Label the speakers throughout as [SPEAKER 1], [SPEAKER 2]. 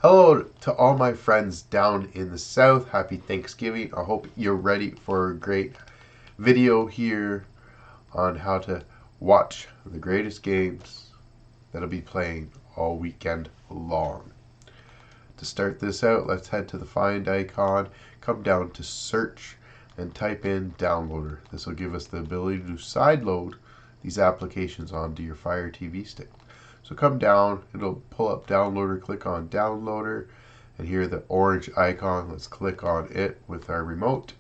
[SPEAKER 1] Hello to all my friends down in the south. Happy Thanksgiving. I hope you're ready for a great video here on how to watch the greatest games that'll be playing all weekend long. To start this out, let's head to the find icon, come down to search, and type in downloader. This will give us the ability to sideload these applications onto your Fire TV stick. So come down, it'll pull up downloader, click on downloader, and here the orange icon, let's click on it with our remote.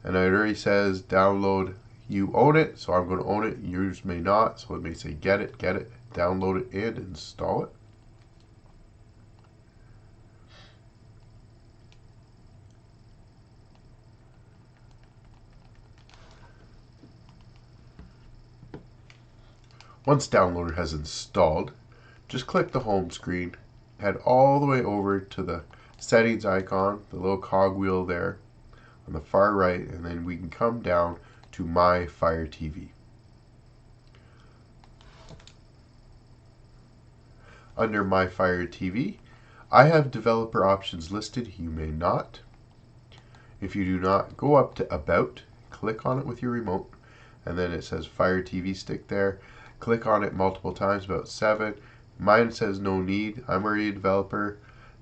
[SPEAKER 1] And it already says download, you own it, so I'm going to own it, yours may not, so it may say get it, download it and install it. Once downloader has installed, just click the home screen, head all the way over to the settings icon, the little cogwheel there on the far right, and then we can come down to My Fire TV. Under My Fire TV, I have developer options listed. You may not. If you do not, go up to About, click on it with your remote, and then it says Fire TV Stick there. Click on it multiple times, about 7. Mine says no need. I'm already a developer.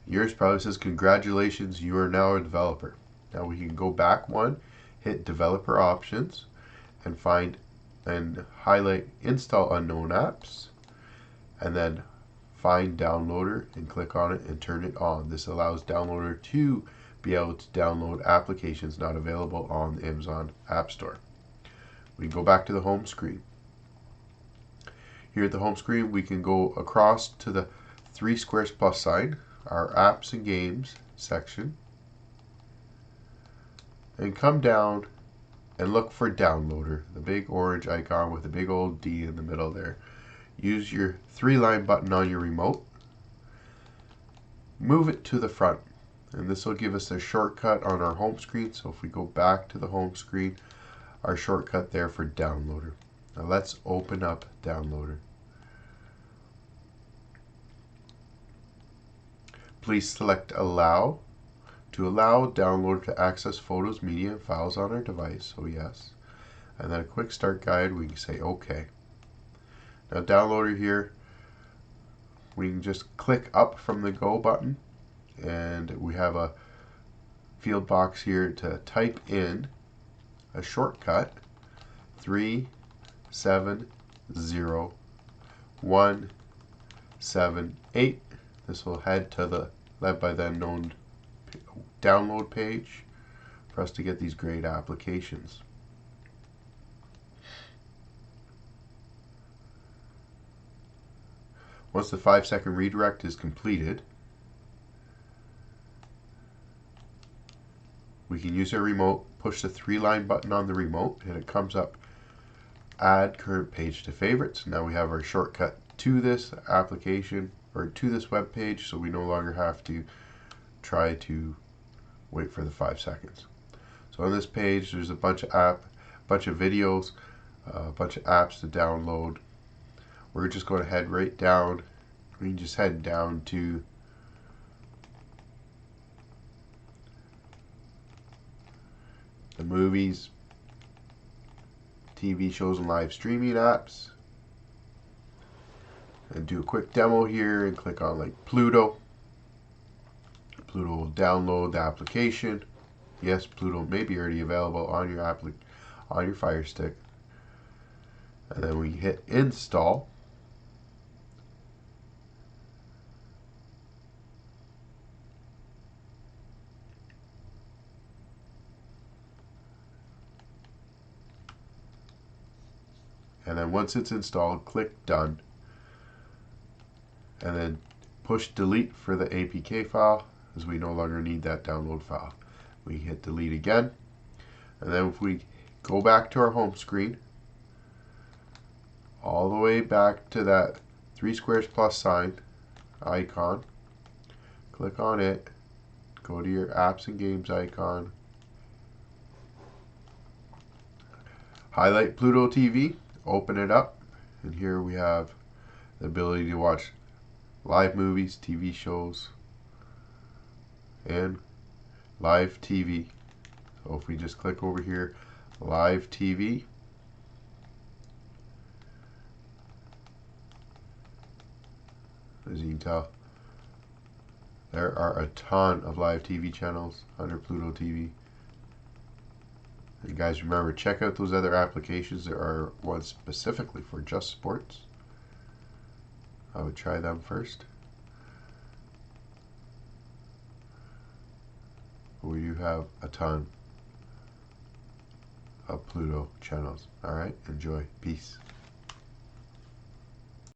[SPEAKER 1] Yours probably says congratulations, you are now a developer. Now we can go back one, hit developer options, and find and highlight install unknown apps, and then find downloader and click on it and turn it on. This allows downloader to be able to download applications not available on the Amazon App Store. We can go back to the home screen. Here at the home screen, we can go across to the 3 squares plus sign, our apps and games section, and come down and look for downloader, the big orange icon with the big old D in the middle there. Use your 3-line button on your remote, move it to the front, and this will give us a shortcut on our home screen. So if we go back to the home screen, our shortcut there for downloader. Now let's open up downloader. Please select allow to allow downloader to access photos, media, and files on our device, so yes. And then a quick start guide, we can say OK. Now downloader here, we can just click up from the go button, and we have a field box here to type in a shortcut 370178. This will head to the led by the unknown download page for us to get these great applications. Once the 5-second redirect is completed, we can use our remote, push the 3-line button on the remote, and it comes up add current page to favorites. Now we have our shortcut to this application or to this web page, so we no longer have to try to wait for the 5 seconds. So on this page, there's a bunch of videos, a bunch of apps to download. We're just going to head right down. We can just head down to the movies, TV shows, and live streaming apps, and do a quick demo here and click on like Pluto. Pluto will download the application. Yes, Pluto may be already available on your Fire Stick. And then we hit install. And then once it's installed, click done. And then push delete for the APK file, as we no longer need that download file. We hit delete again. And then if we go back to our home screen, all the way back to that 3 squares plus sign icon, click on it, go to your apps and games icon, highlight Pluto TV, open it up, and here we have the ability to watch live movies, TV shows, and live TV. So if we just click over here, live TV, as you can tell, there are a ton of live TV channels under Pluto TV. And guys, remember, check out those other applications. There are ones specifically for just sports. I would try them first. We do have a ton of Pluto channels. Alright, enjoy. Peace.